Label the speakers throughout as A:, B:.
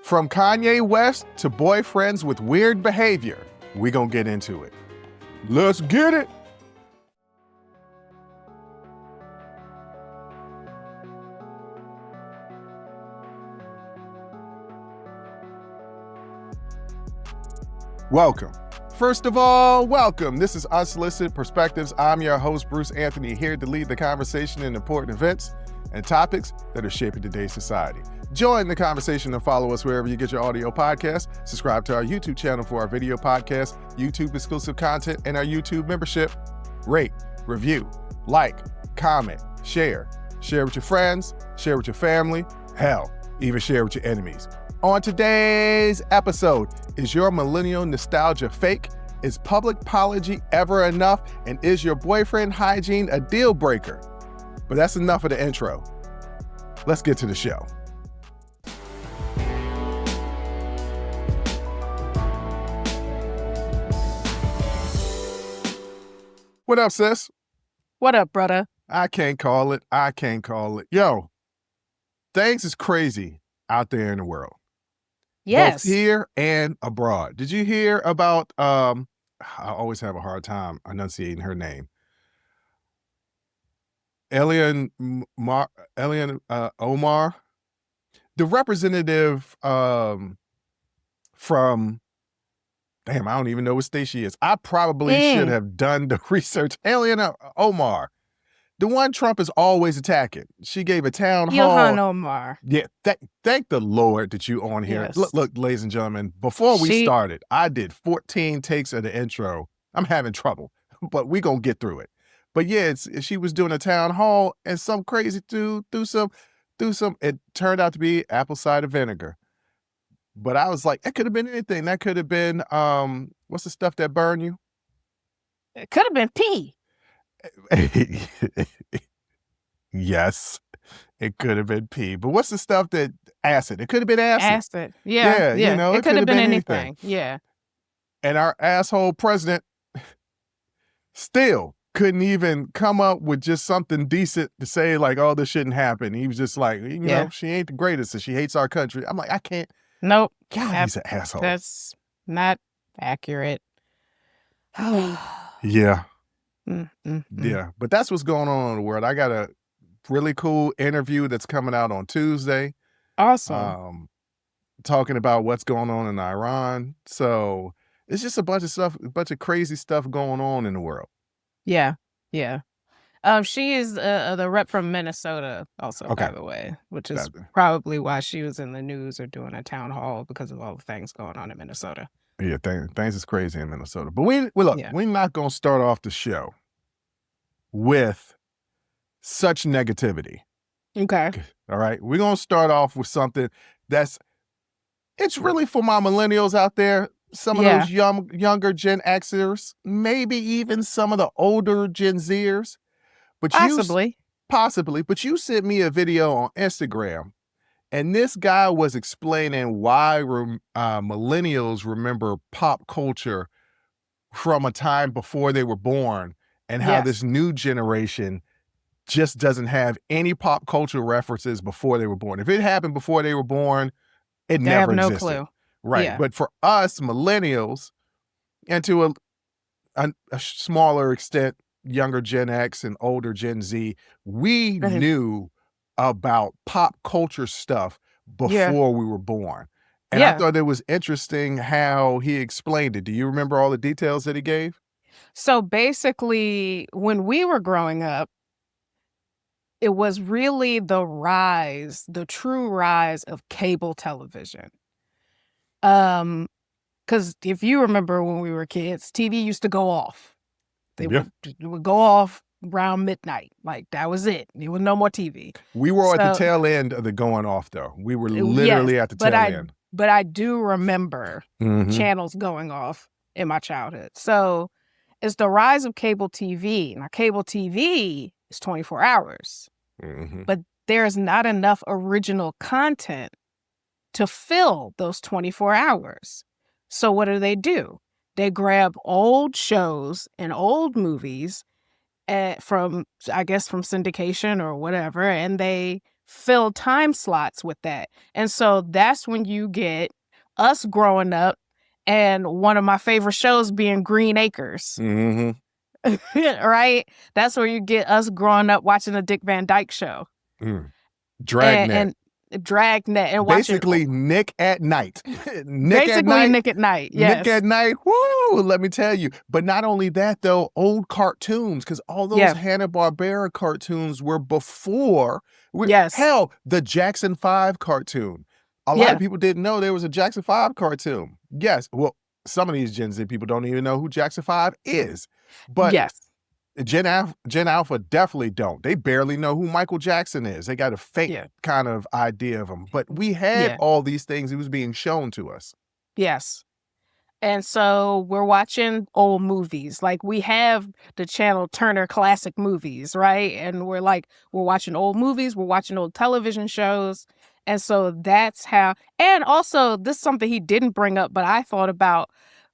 A: From Kanye West to boyfriends with weird behavior, we gonna get into it. Let's get it. Welcome. First of all, welcome. This is Unsolicited Perspectives. I'm your host, Bruce Anthony, here to lead the conversation in important events and topics that are shaping today's society. Join the conversation and follow us wherever you get your audio podcasts. Subscribe to our YouTube channel for our video podcasts, YouTube exclusive content, and our YouTube membership. Rate, review, like, comment, share. Share with your friends, share with your family, hell, even share with your enemies. On today's episode, is your millennial nostalgia fake? Is public apology ever enough? And is your boyfriend hygiene a deal breaker? But that's enough of the intro. Let's get to the show. What up, sis?
B: What up, brother?
A: I can't call it. Yo, things is crazy out there in the world.
B: Yes.
A: Both here and abroad. Did you hear about, I always have a hard time enunciating her name. Ilhan Omar, the representative from, damn, I don't even know what state she is. I probably should have done the research. Ilhan Omar, the one Trump is always attacking. She gave a town hall.
B: Ilhan Omar.
A: Yeah, thank the Lord that you on here.
B: Yes.
A: Look, ladies and gentlemen, before we started, I did 14 takes of the intro. I'm having trouble, but we gonna get through it. But yeah, she was doing a town hall and some crazy dude threw some, it turned out to be apple cider vinegar. But I was like, it could have been anything. That could have been, what's the stuff that burn you?
B: It could have been pee.
A: Yes, it could have been pee. But what's the stuff that acid? It could have been acid.
B: Acid. Yeah.
A: You know,
B: it could have been anything.
A: anything.
B: Yeah.
A: And our asshole president still couldn't even come up with just something decent to say, like, oh, this shouldn't happen. He was just like, you know, she ain't the greatest and she hates our country. I'm like, I can't.
B: Nope.
A: God, he's an asshole.
B: That's not accurate.
A: Yeah. Yeah. But that's what's going on in the world. I got a really cool interview that's coming out on Tuesday.
B: Awesome.
A: Talking about what's going on in Iran. So it's just a bunch of stuff, a bunch of crazy stuff going on in the world.
B: Yeah. She is the rep from Minnesota also, by the way, which is probably why she was in the news or doing a town hall because of all the things going on in Minnesota.
A: Yeah, things is crazy in Minnesota. But we're not going to start off the show with such negativity.
B: Okay.
A: All right. We're going to start off with something it's really for my millennials out there. Some of those younger Gen Xers, maybe even some of the older Gen Zers. But possibly. But you sent me a video on Instagram, and this guy was explaining why millennials remember pop culture from a time before they were born, and how this new generation just doesn't have any pop culture references before they were born. If it happened before they were born, it never existed.
B: Have no clue.
A: Right.
B: Yeah.
A: But for us millennials, and to a smaller extent, younger Gen X and older Gen Z, we knew about pop culture stuff before we were born. And I thought it was interesting how he explained it. Do you remember all the details that he gave?
B: So basically, when we were growing up, it was really the true rise of cable television. Because if you remember when we were kids, TV used to go off. It would go off around midnight. Like, that was it. There was no more TV.
A: We were at the tail end of the going off, though. We were literally at the tail end.
B: But I do remember channels going off in my childhood. So it's the rise of cable TV. Now, cable TV is 24 hours. But there's not enough original content to fill those 24 hours. So what do? They grab old shows and old movies from syndication or whatever, and they fill time slots with that. And so that's when you get us growing up and one of my favorite shows being Green Acres. Right? That's where you get us growing up watching the Dick Van Dyke Show.
A: Dragnet.
B: And Dragnet. And
A: basically
B: watching,
A: Nick at Night.
B: Nick at Night. Yes.
A: Nick at Night. Woo! Let me tell you. But not only that, though, old cartoons, because all those Hanna-Barbera cartoons were before. Hell, the Jackson 5 cartoon. A lot of people didn't know there was a Jackson 5 cartoon. Yes. Well, some of these Gen Z people don't even know who Jackson 5 is. But Gen Alpha definitely don't. They barely know who Michael Jackson is. They got a fake kind of idea of him. But we had all these things. It was being shown to us.
B: Yes. And so we're watching old movies. Like we have the channel Turner Classic Movies, right? And we're watching old movies. We're watching old television shows. And so that's how, and also this is something he didn't bring up, but I thought about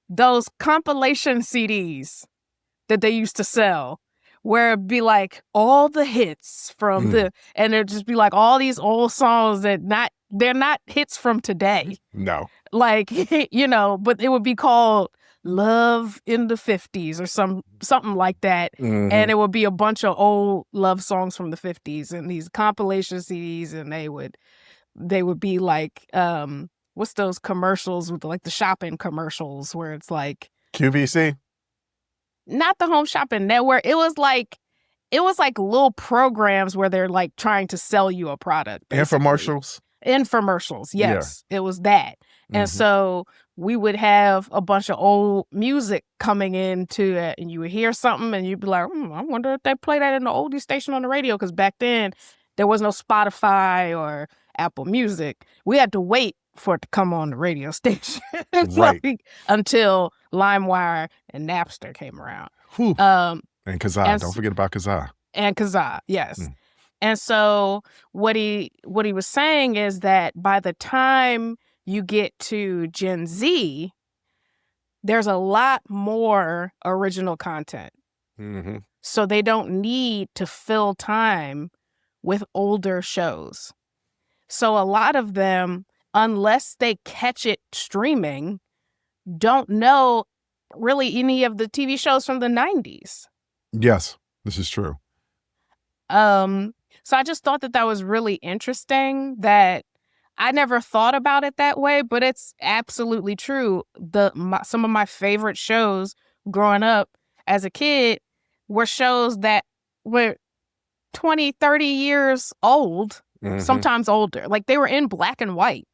B: those compilation CDs that they used to sell, where it'd be like all the hits from and it'd just be like all these old songs that they're not hits from today.
A: No.
B: Like, but it would be called Love in the 50s or something like that. And it would be a bunch of old love songs from the 50s and these compilation CDs, and they would be like, what's those commercials with like the shopping commercials where it's like
A: QVC?
B: Not the Home Shopping Network. It was like little programs where they're like trying to sell you a product. Basically. Infomercials. Yes. Yeah. It was that. And so we would have a bunch of old music coming into it, and you would hear something and you'd be like, I wonder if they play that in the oldie station on the radio. Because back then there was no Spotify or Apple Music. We had to wait for it to come on the radio station until LimeWire and Napster came around.
A: And Kazaa. Don't forget about Kazaa.
B: And Kazaa, yes. And so what he was saying is that by the time you get to Gen Z, there's a lot more original content. So they don't need to fill time with older shows. So a lot of them, unless they catch it streaming, don't know really any of the TV shows from the 90s.
A: Yes, this is true.
B: So I just thought that was really interesting, that I never thought about it that way, but it's absolutely true. Some of my favorite shows growing up as a kid were shows that were 20, 30 years old, sometimes older. Like they were in black and white,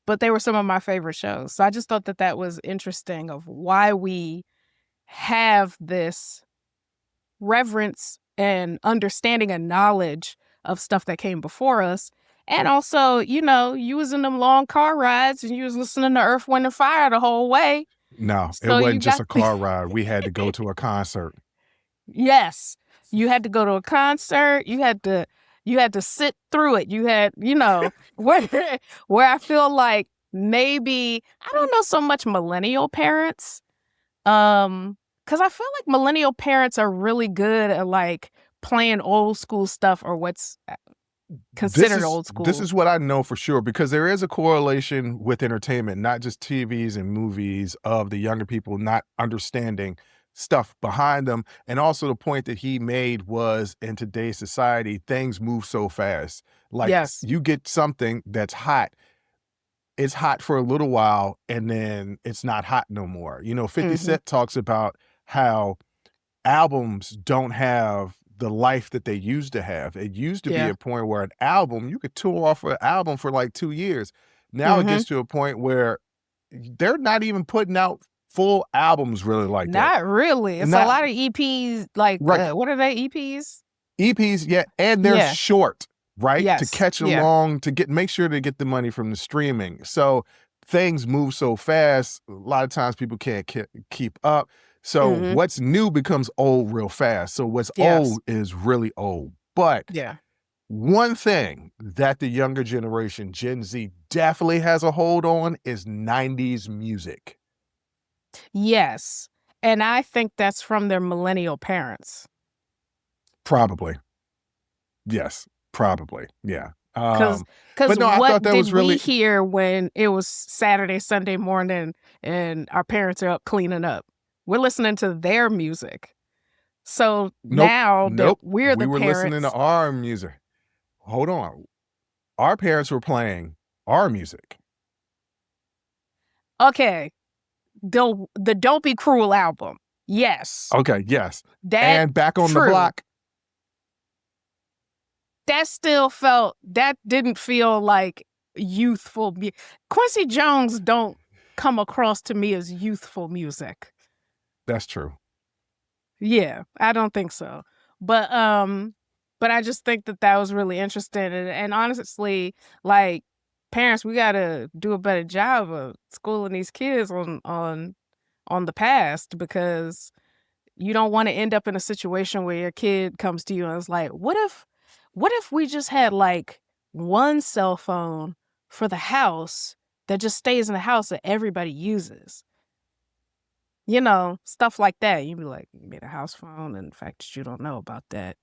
B: but they were some of my favorite shows. So I just thought that was interesting of why we have this reverence and understanding and knowledge of stuff that came before us. And also, you was in them long car rides and you was listening to Earth, Wind, and Fire the whole way.
A: No, so it wasn't just a car ride. We had to go to a concert.
B: Yes. You had to go to a concert. You had to sit through it. You had, where I feel like maybe, I don't know so much millennial parents, because I feel like millennial parents are really good at like playing old school stuff, or what's considered old school.
A: This is what I know for sure, because there is a correlation with entertainment, not just TVs and movies, of the younger people not understanding stuff behind them. And also the point that he made was, in today's society, things move so fast. Like you get something that's hot. It's hot for a little while and then it's not hot no more. 50 Cent talks about how albums don't have the life that they used to have. It used to be a point where an album, you could tour off an album for like 2 years. Now it gets to a point where they're not even putting out full albums really like that.
B: Not really. It's a lot of EPs. Like, what are they, EPs?
A: EPs, yeah. And they're short, right?
B: Yes.
A: To catch along, make sure to get the money from the streaming. So things move so fast, a lot of times people can't keep up. So what's new becomes old real fast. So what's old is really old. But one thing that the younger generation, Gen Z, definitely has a hold on is 90s music.
B: Yes. And I think that's from their millennial parents.
A: Probably. Yes. Probably, yeah.
B: Because
A: But no, I
B: what
A: thought that
B: did
A: was
B: we
A: really
B: hear when it was Saturday, Sunday morning, and our parents are up cleaning up? We're listening to their music. So
A: nope,
B: now that
A: nope.
B: we're the
A: We were listening to
B: parents,
A: our music. Hold on. Our parents were playing our music.
B: okay, the Don't Be Cruel album, yes,
A: Okay, yes.
B: that
A: And Back on the
B: true.
A: Block.
B: That didn't feel like youthful. Quincy Jones don't come across to me as youthful music.
A: That's true.
B: Yeah, I don't think so. But I just think that was really interesting, and honestly, like, parents, we gotta do a better job of schooling these kids on the past, because you don't want to end up in a situation where your kid comes to you and is like, what if we just had like one cell phone for the house that just stays in the house that everybody uses? You know, stuff like that. You'd be like, you made a house phone, and the fact that you don't know about that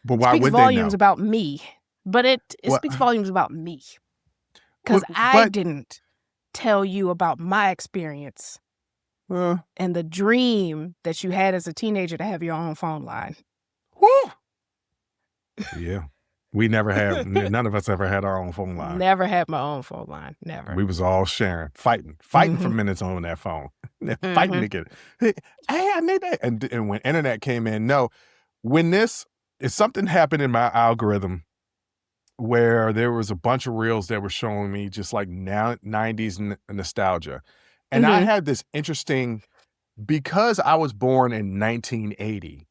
A: But why
B: speaks
A: would they
B: volumes
A: know?
B: about me. But it
A: What?
B: speaks volumes about me, because I
A: But
B: didn't tell you about my experience
A: uh,
B: and the dream that you had as a teenager to have your own phone line.
A: whew. Yeah. We never had, none of us ever had our own phone line.
B: Never had my own phone line. Never.
A: We was all sharing, fighting for minutes on that phone, fighting to get it. Hey, I need that. And when internet came in, no, if something happened in my algorithm where there was a bunch of reels that were showing me just like now 90s nostalgia. And I had this interesting, because I was born in 1980,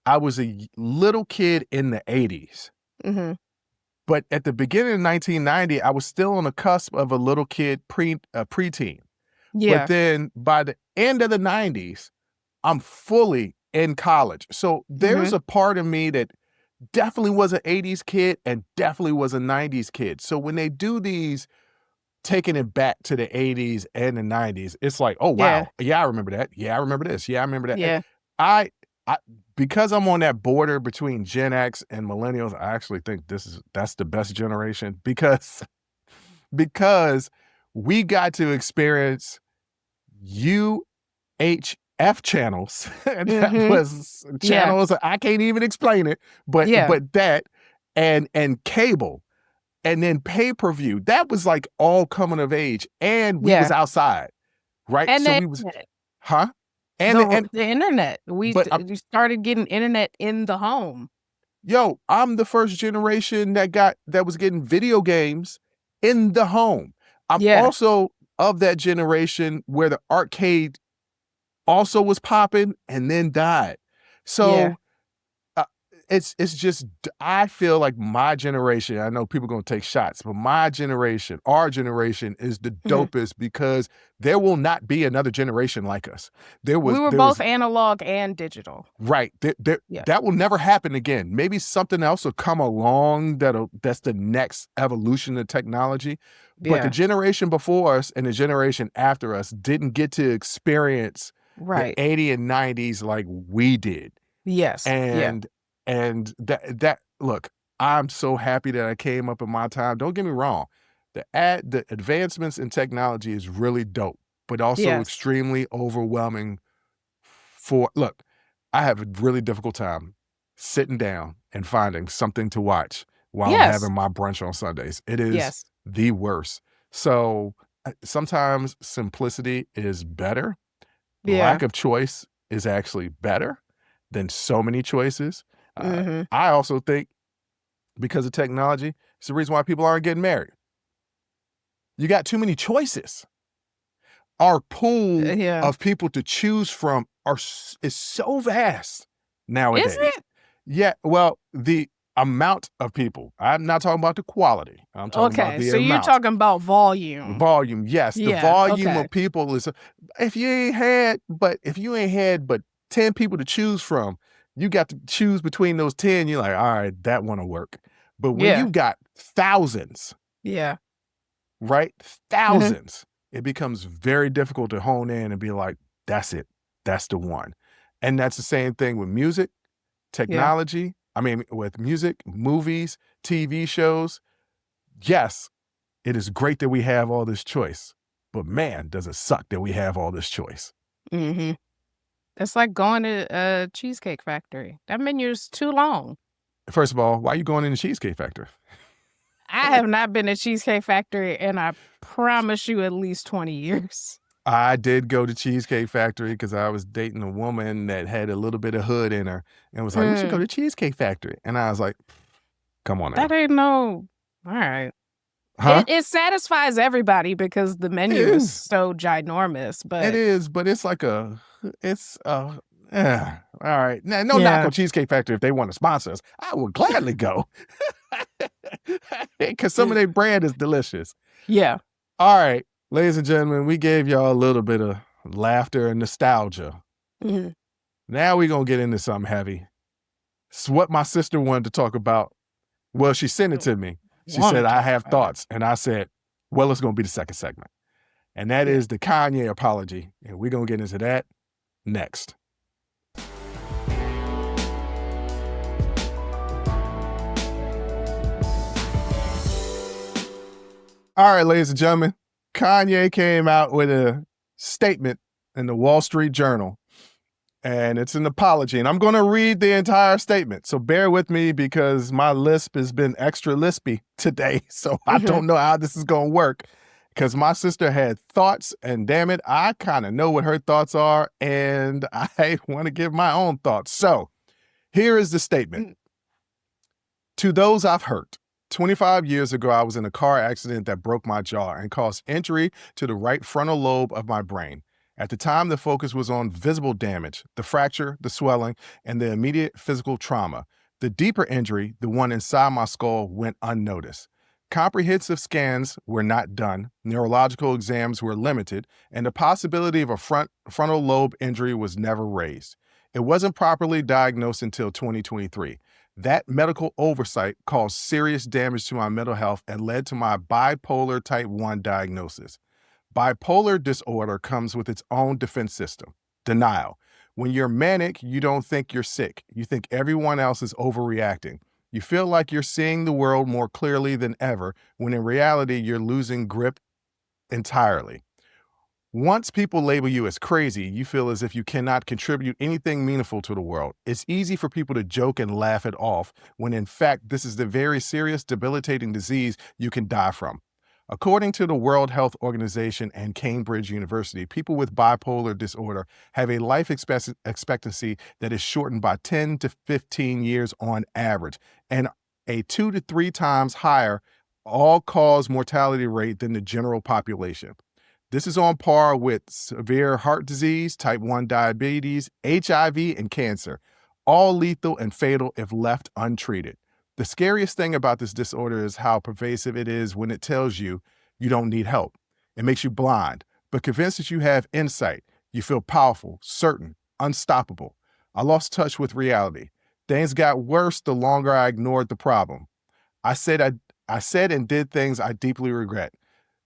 A: I was a little kid in the 80s. But at the beginning of 1990, I was still on the cusp of a little kid preteen.
B: Yeah.
A: But then by the end of the 90s, I'm fully in college. So there's a part of me that definitely was an 80s kid and definitely was a 90s kid. So when they do these, taking it back to the 80s and the 90s, it's like, oh, wow. Yeah, I remember that. Yeah, I remember this. Yeah, I remember that.
B: Yeah.
A: I because I'm on that border between Gen X and Millennials, I actually think that's the best generation, because we got to experience UHF channels. That was channels, I can't even explain it, but that and cable, and then pay-per-view. That was like all coming of age, and we was outside, right?
B: And
A: so
B: the
A: we was,
B: internet.
A: huh?
B: The internet. We
A: But
B: started getting internet in the home.
A: Yo, I'm the first generation that was getting video games in the home. I'm also of that generation where the arcade also was popping and then died. So it's just, I feel like my generation, I know people are going to take shots, but my generation, our generation is the dopest, because there will not be another generation like us.
B: We were both analog and digital.
A: Right. That will never happen again. Maybe something else will come along that's the next evolution of technology. But the generation before us and the generation after us didn't get to experience the 80s and 90s like we did.
B: Yes.
A: And that look, I'm so happy that I came up in my time. Don't get me wrong. The advancements in technology is really dope, but also extremely overwhelming. Look, I have a really difficult time sitting down and finding something to watch while I'm having my brunch on Sundays. It is the worst. So sometimes simplicity is better. Lack of choice is actually better than so many choices. I also think, because of technology, it's the reason why people aren't getting married. You got too many choices. Our pool of people to choose from is so vast nowadays.
B: Is it?
A: Yeah, well, the amount of people. I'm not talking about the quality. I'm talking about the
B: so
A: amount.
B: You're talking about volume.
A: Volume, yes. The volume of people is, if you ain't had but 10 people to choose from, you got to choose between those 10, you're like, all right, that one will work. But when you got thousands, right? Thousands, it becomes very difficult to hone in and be like, that's it. That's the one. And that's the same thing with music, technology, I mean, with music, movies, TV shows, yes, it is great that we have all this choice, but man, does it suck that we have all this choice.
B: Mm-hmm. It's like going to a Cheesecake Factory. That menu's too long.
A: First of all, why are you going in the Cheesecake Factory?
B: I have not been to Cheesecake Factory in, I promise you, at least 20 years.
A: I did go to Cheesecake Factory because I was dating a woman that had a little bit of hood in her and was like, we should go to Cheesecake Factory. And I was like, come on now.
B: That ain't no, all right.
A: Huh?
B: It satisfies everybody because the menu is so ginormous. But
A: it is, but it's like all right. Now, no knock on Cheesecake Factory if they want to sponsor us. I would gladly go because some of their brand is delicious.
B: Yeah.
A: All right, ladies and gentlemen, we gave y'all a little bit of laughter and nostalgia.
B: Mm-hmm.
A: Now we're going to get into something heavy. It's what my sister wanted to talk about. Well, she sent it to me. She said, I have thoughts. And I said, well, it's going to be the second segment. And that is the Kanye apology. And we're going to get into that next. All right, ladies and gentlemen, Kanye came out with a statement in the Wall Street Journal, and it's an apology. And I'm going to read the entire statement. So bear with me because my lisp has been extra lispy today. So I don't know how this is going to work because my sister had thoughts, and damn it, I kind of know what her thoughts are, and I want to give my own thoughts. So here is the statement. To those I've hurt. 25 years ago, I was in a car accident that broke my jaw and caused injury to the right frontal lobe of my brain. At the time, the focus was on visible damage, the fracture, the swelling, and the immediate physical trauma. The deeper injury, the one inside my skull, went unnoticed. Comprehensive scans were not done, neurological exams were limited, and the possibility of a frontal lobe injury was never raised. It wasn't properly diagnosed until 2023. That medical oversight caused serious damage to my mental health and led to my bipolar type 1 diagnosis. Bipolar disorder comes with its own defense system, denial. When you're manic, you don't think you're sick. You think everyone else is overreacting. You feel like you're seeing the world more clearly than ever, when in reality, you're losing grip entirely. Once people label you as crazy, you feel as if you cannot contribute anything meaningful to the world. It's easy for people to joke and laugh it off, when in fact, this is the very serious, debilitating disease you can die from. According to the World Health Organization and Cambridge University, people with bipolar disorder have a life expectancy that is shortened by 10 to 15 years on average, and a 2 to 3 times higher all-cause mortality rate than the general population. This is on par with severe heart disease, type 1 diabetes, HIV, and cancer, all lethal and fatal if left untreated. The scariest thing about this disorder is how pervasive it is when it tells you you don't need help. It makes you blind, but convinced that you have insight. You feel powerful, certain, unstoppable. I lost touch with reality. Things got worse the longer I ignored the problem. I said and did things I deeply regret.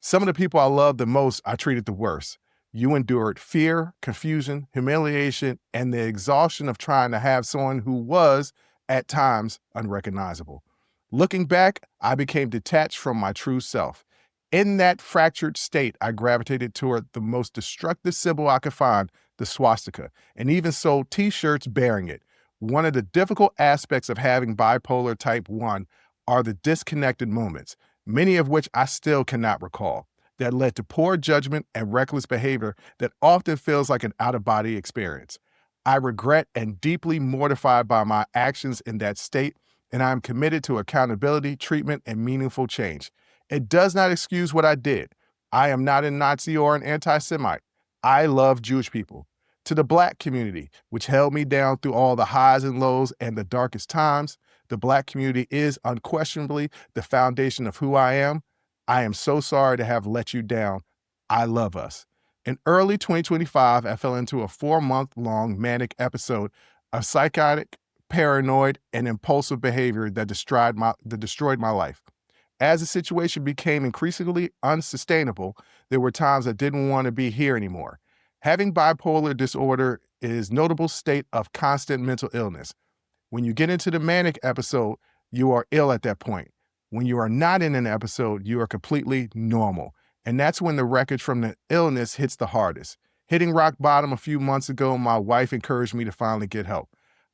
A: Some of the people I loved the most, I treated the worst. You endured fear, confusion, humiliation, and the exhaustion of trying to have someone who was, at times, unrecognizable. Looking back, I became detached from my true self. In that fractured state, I gravitated toward the most destructive symbol I could find, the swastika, and even sold t-shirts bearing it. One of the difficult aspects of having bipolar type 1 are the disconnected moments, many of which I still cannot recall, that led to poor judgment and reckless behavior that often feels like an out-of-body experience. I regret and deeply mortified by my actions in that state, and I am committed to accountability, treatment, and meaningful change. It does not excuse what I did. I am not a Nazi or an anti-Semite. I love Jewish people. To the Black community, which held me down through all the highs and lows and the darkest times, the Black community is unquestionably the foundation of who I am. I am so sorry to have let you down. I love us. In early 2025, I fell into a 4-month-long manic episode of psychotic, paranoid, and impulsive behavior that destroyed my life. As the situation became increasingly unsustainable, there were times I didn't want to be here anymore. Having bipolar disorder is a notable state of constant mental illness. When you get into the manic episode, you are ill at that point. When you are not in an episode, you are completely normal. And that's when the wreckage from the illness hits the hardest. Hitting rock bottom a few months ago, my wife encouraged me to finally get help.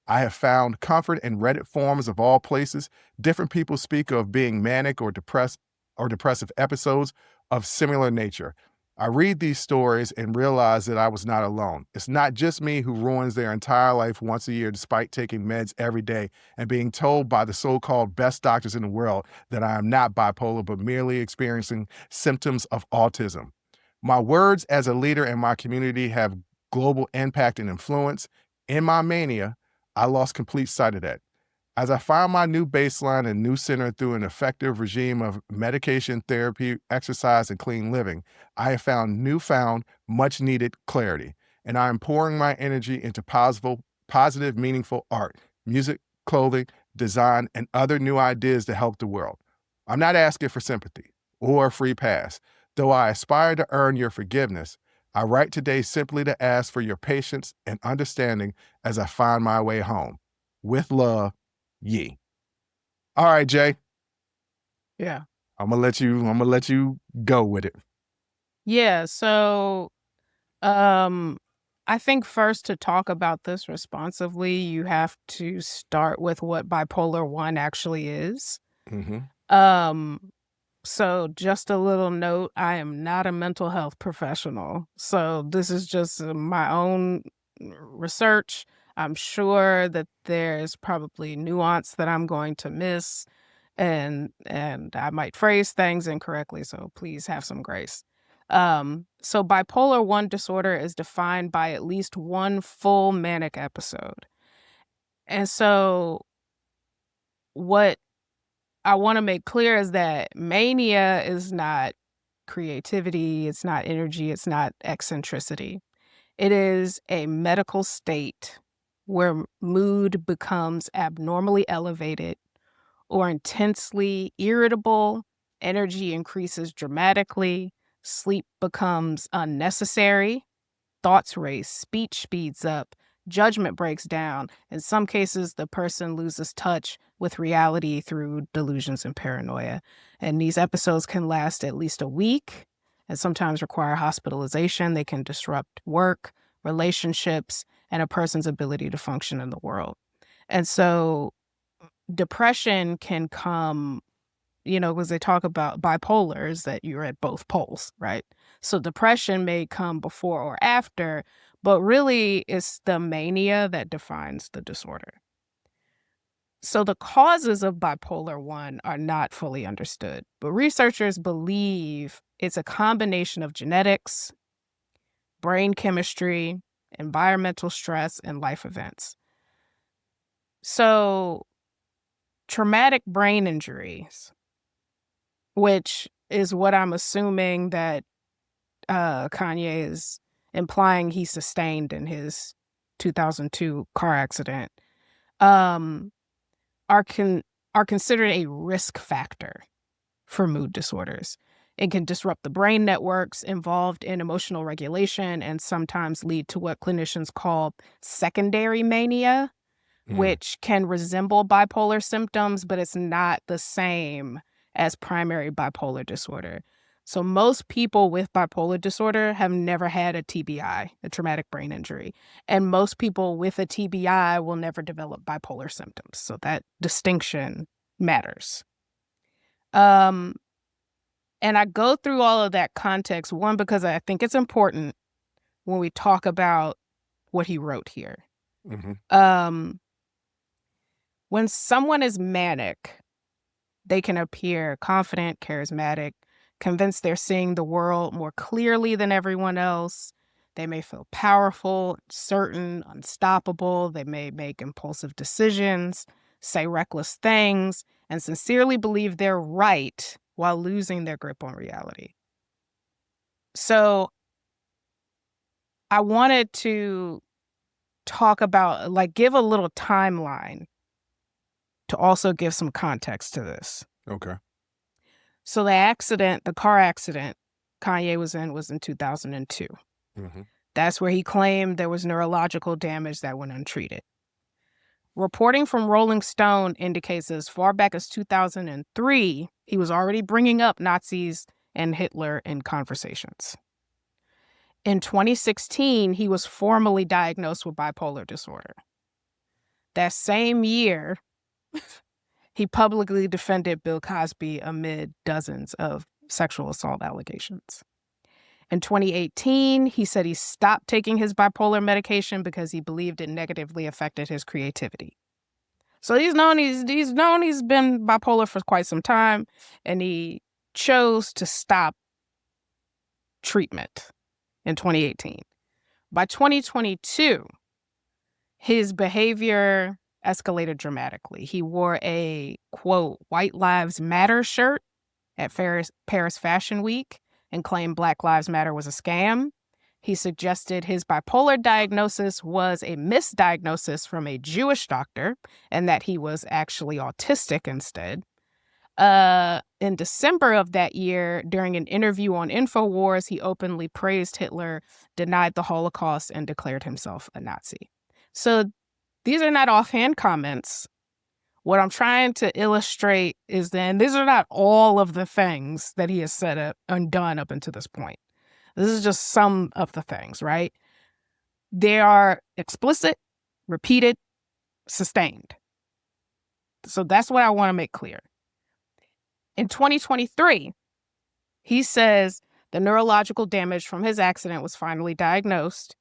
A: I have found comfort in Reddit forums of all places. Different people speak of being manic or depressive episodes of similar nature. I read these stories and realize that I was not alone. It's not just me who ruins their entire life once a year despite taking meds every day and being told by the so-called best doctors in the world that I am not bipolar but merely experiencing symptoms of autism. My words as a leader in my community have global impact and influence. In my mania, I lost complete sight of that. As I found my new baseline and new center through an effective regime of medication, therapy, exercise, and clean living, I have found newfound, much-needed clarity. And I am pouring my energy into positive, meaningful art, music, clothing, design, and other new ideas to help the world. I'm not asking for sympathy or a free pass. Though I aspire to earn your forgiveness, I write today simply to ask for your patience and understanding as I find my way home. With love, Ye. All right, Jay.
B: Yeah.
A: I'm gonna let you go with it.
B: Yeah. So I think first to talk about this responsively, you have to start with what bipolar I actually is.
A: Mm-hmm.
B: So just a little note, I am not a mental health professional. So this is just my own research. I'm sure that there's probably nuance that I'm going to miss and I might phrase things incorrectly, so please have some grace. So bipolar I disorder is defined by at least one full manic episode. And so what I want to make clear is that mania is not creativity, it's not energy, it's not eccentricity. It is a medical state where mood becomes abnormally elevated or intensely irritable, energy increases dramatically, sleep becomes unnecessary, thoughts race, speech speeds up, judgment breaks down. In some cases, the person loses touch with reality through delusions and paranoia. And these episodes can last at least a week and sometimes require hospitalization. They can disrupt work, relationships, and a person's ability to function in the world. And so depression can come, because they talk about bipolars, that you're at both poles, right? So depression may come before or after, but really it's the mania that defines the disorder. So the causes of bipolar I are not fully understood, but researchers believe it's a combination of genetics, brain chemistry, environmental stress, and life events. So traumatic brain injuries, which is what I'm assuming that Kanye is implying he sustained in his 2002 car accident, um, are considered a risk factor for mood disorders. It can disrupt the brain networks involved in emotional regulation and sometimes lead to what clinicians call secondary mania, which can resemble bipolar symptoms, but it's not the same as primary bipolar disorder. So most people with bipolar disorder have never had a TBI, a traumatic brain injury. And most people with a TBI will never develop bipolar symptoms. So that distinction matters. And I go through all of that context, one, because I think it's important when we talk about what he wrote here. When someone is manic, they can appear confident, charismatic, convinced they're seeing the world more clearly than everyone else. They may feel powerful, certain, unstoppable. They may make impulsive decisions, say reckless things, and sincerely believe they're right while losing their grip on reality. So I wanted to talk about, give a little timeline to also give some context to this.
A: Okay.
B: So the car accident Kanye was in 2002. That's where he claimed there was neurological damage that went untreated. Reporting from Rolling Stone indicates as far back as 2003, he was already bringing up Nazis and Hitler in conversations. In 2016, he was formally diagnosed with bipolar disorder. That same year, he publicly defended Bill Cosby amid dozens of sexual assault allegations. In 2018, he said he stopped taking his bipolar medication because he believed it negatively affected his creativity. So he's known he's been bipolar for quite some time, and he chose to stop treatment in 2018. By 2022, his behavior escalated dramatically. He wore a, quote, White Lives Matter shirt at Paris Fashion Week and claimed Black Lives Matter was a scam. He suggested his bipolar diagnosis was a misdiagnosis from a Jewish doctor and that he was actually autistic instead. In December of that year, during an interview on InfoWars, he openly praised Hitler, denied the Holocaust, and declared himself a Nazi. So these are not offhand comments. What I'm trying to illustrate is that these are not all of the things that he has said and done up until this point. This is just some of the things, right? They are explicit, repeated, sustained. So that's what I want to make clear. In 2023, he says the neurological damage from his accident was finally diagnosed.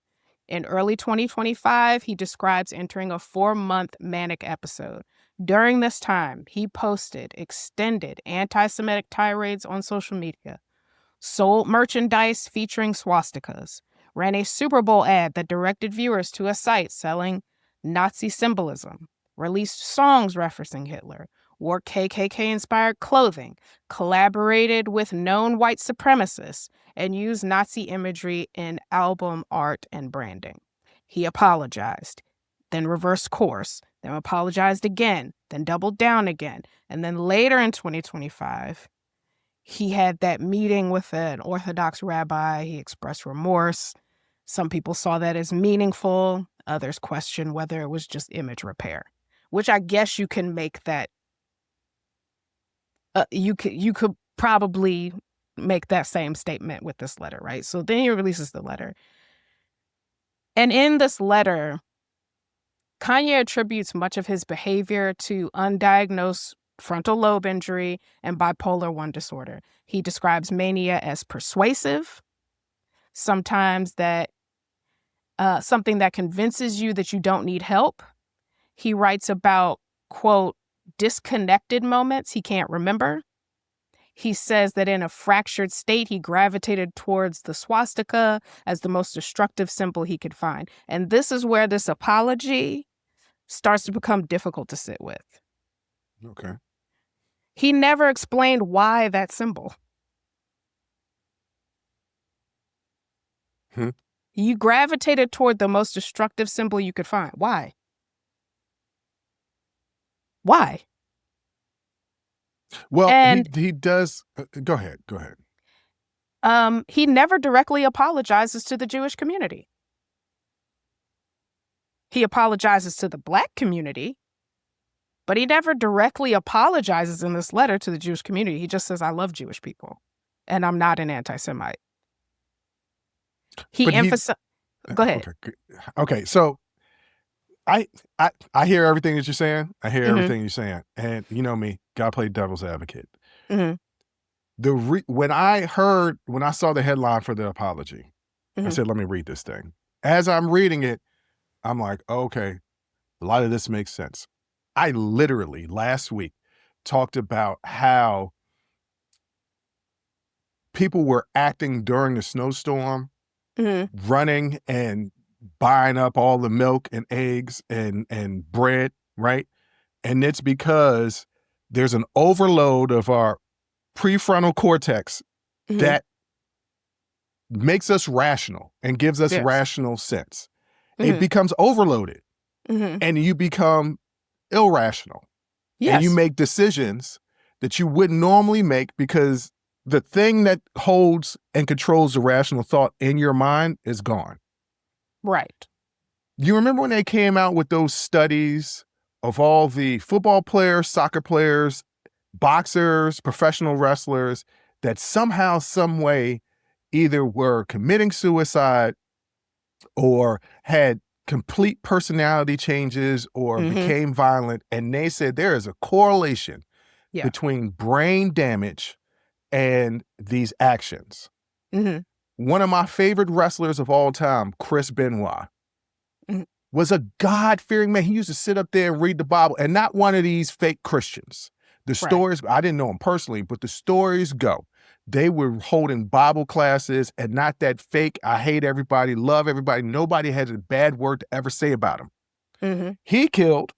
B: In early 2025, he describes entering a 4-month manic episode. During this time, he posted extended anti-Semitic tirades on social media, sold merchandise featuring swastikas, ran a Super Bowl ad that directed viewers to a site selling Nazi symbolism, released songs referencing Hitler, wore KKK-inspired clothing, collaborated with known white supremacists, and used Nazi imagery in album art and branding. He apologized, then reversed course, then apologized again, then doubled down again. And then later in 2025, he had that meeting with an Orthodox rabbi. He expressed remorse. Some people saw that as meaningful. Others questioned whether it was just image repair, which I guess you can make that. You could probably make that same statement with this letter, right? So then he releases the letter. And in this letter, Kanye attributes much of his behavior to undiagnosed frontal lobe injury and bipolar I disorder. He describes mania as persuasive, sometimes that something that convinces you that you don't need help. He writes about, quote, disconnected moments he can't remember. He says that in a fractured state, he gravitated towards the swastika as the most destructive symbol he could find. And this is where this apology starts to become difficult to sit with.
A: Okay.
B: He never explained why that symbol. You gravitated toward the most destructive symbol you could find. Why? Why?
A: Well, he does. Go ahead.
B: He never directly apologizes to the Jewish community. He apologizes to the Black community, but he never directly apologizes in this letter to the Jewish community. He just says, I love Jewish people, and I'm not an anti-Semite. He emphasized... Go ahead.
A: Okay, so I hear everything that you're saying. I hear everything you're saying. And you know me, gotta play devil's advocate. When I saw the headline for the apology, I said, let me read this thing. As I'm reading it, I'm like, okay, a lot of this makes sense. I literally last week talked about how people were acting during the snowstorm, running and buying up all the milk and eggs and bread, right? And it's because there's an overload of our prefrontal cortex that makes us rational and gives us rational sense. It becomes overloaded and you become irrational. And you make decisions that you wouldn't normally make because the thing that holds and controls the rational thought in your mind is gone.
B: Right.
A: You remember when they came out with those studies of all the football players, soccer players, boxers, professional wrestlers that somehow, some way, either were committing suicide or had complete personality changes or became violent. And they said there is a correlation between brain damage and these actions. One of my favorite wrestlers of all time, Chris Benoit, was a God-fearing man. He used to sit up there and read the Bible, and not one of these fake Christians. The stories, I didn't know him personally, but the stories go. They were holding Bible classes and not that fake, I hate everybody, love everybody. Nobody had a bad word to ever say about him. He killed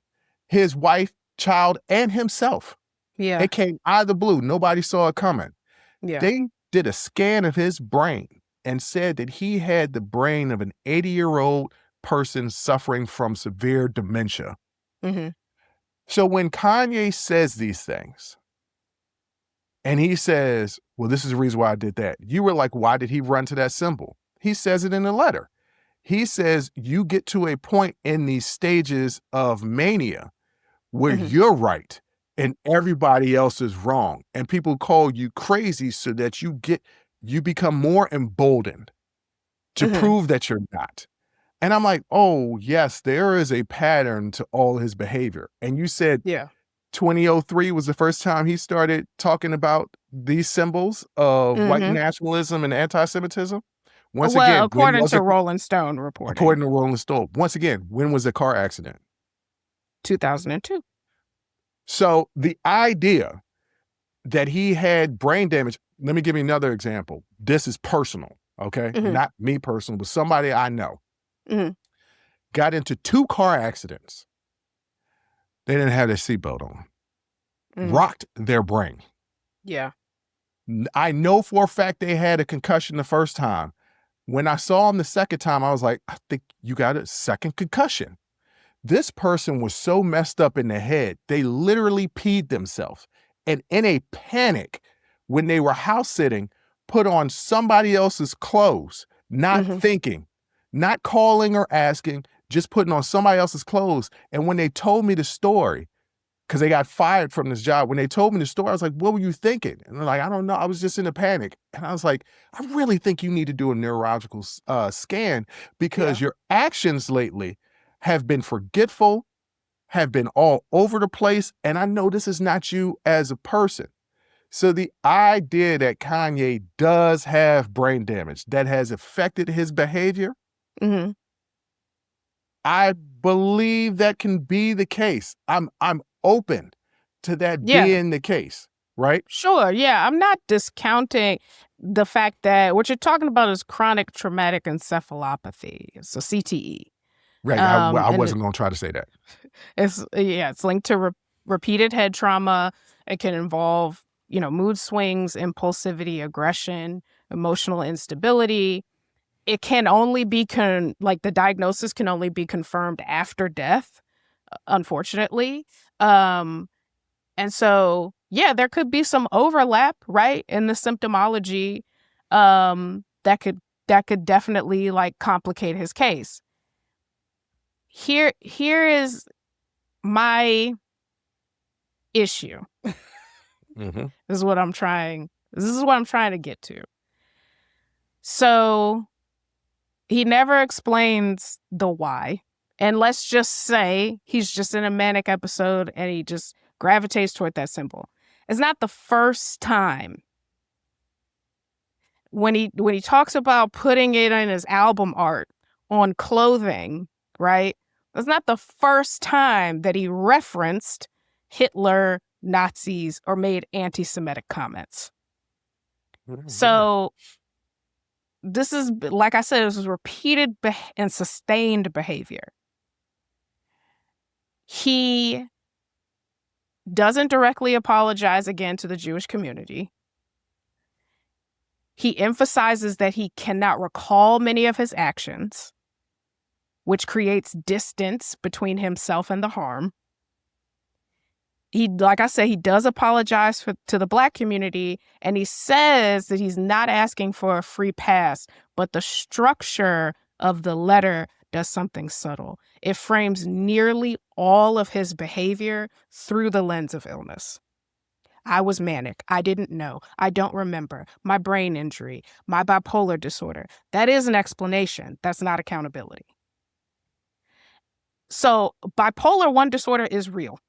A: his wife, child, and himself. It came out of the blue. Nobody saw it coming. They did a scan of his brain and said that he had the brain of an 80-year-old person suffering from severe dementia. So when Kanye says these things, and he says, well, this is the reason why I did that. You were like, why did he run to that symbol? He says it in the letter. He says you get to a point in these stages of mania where you're right and everybody else is wrong. And people call you crazy so that you become more emboldened to prove that you're not. And I'm like, oh, yes, there is a pattern to all his behavior. And you said 2003 was the first time he started talking about these symbols of white nationalism and anti-Semitism.
B: According to Rolling Stone reporting.
A: According to Rolling Stone. Once again, when was the car accident?
B: 2002.
A: So the idea that he had brain damage, let me give you another example. This is personal, okay? Not me personal, but somebody I know. Got into 2 car accidents. They didn't have their seatbelt on. Rocked their brain. I know for a fact they had a concussion the first time. When I saw him the second time, I was like, I think you got a second concussion. This person was so messed up in the head, they literally peed themselves. And in a panic, when they were house sitting, put on somebody else's clothes, not thinking, not calling or asking, just putting on somebody else's clothes. And when they told me the story, because they got fired from this job, when they told me the story, I was like, what were you thinking? And they're like, I don't know. I was just in a panic. And I was like, I really think you need to do a neurological scan because your actions lately have been forgetful, have been all over the place. And I know this is not you as a person. So the idea that Kanye does have brain damage that has affected his behavior, I believe that can be the case. I'm open to that being the case, right?
B: Sure, yeah. I'm not discounting the fact that what you're talking about is chronic traumatic encephalopathy, so CTE.
A: Right, I wasn't going to try to say that.
B: It's linked to repeated head trauma. It can involve, mood swings, impulsivity, aggression, emotional instability. It can only be the diagnosis can only be confirmed after death, unfortunately. And so, there could be some overlap, right, in the symptomology that could definitely complicate his case. Here is my issue. This is what I'm trying to get to. So he never explains the why. And let's just say he's just in a manic episode and he just gravitates toward that symbol. It's not the first time when he talks about putting it in his album art on clothing, right? It's not the first time that he referenced Hitler, Nazis, or made anti-Semitic comments. So this is, like I said, this is repeated and sustained behavior. He doesn't directly apologize again to the Jewish community. He emphasizes that he cannot recall many of his actions, which creates distance between himself and the harm. He, like I said, he does apologize to the Black community, and he says that he's not asking for a free pass, but the structure of the letter does something subtle. It frames nearly all of his behavior through the lens of illness. I was manic. I didn't know. I don't remember. My brain injury, my bipolar disorder. That is an explanation. That's not accountability. So bipolar I disorder is real.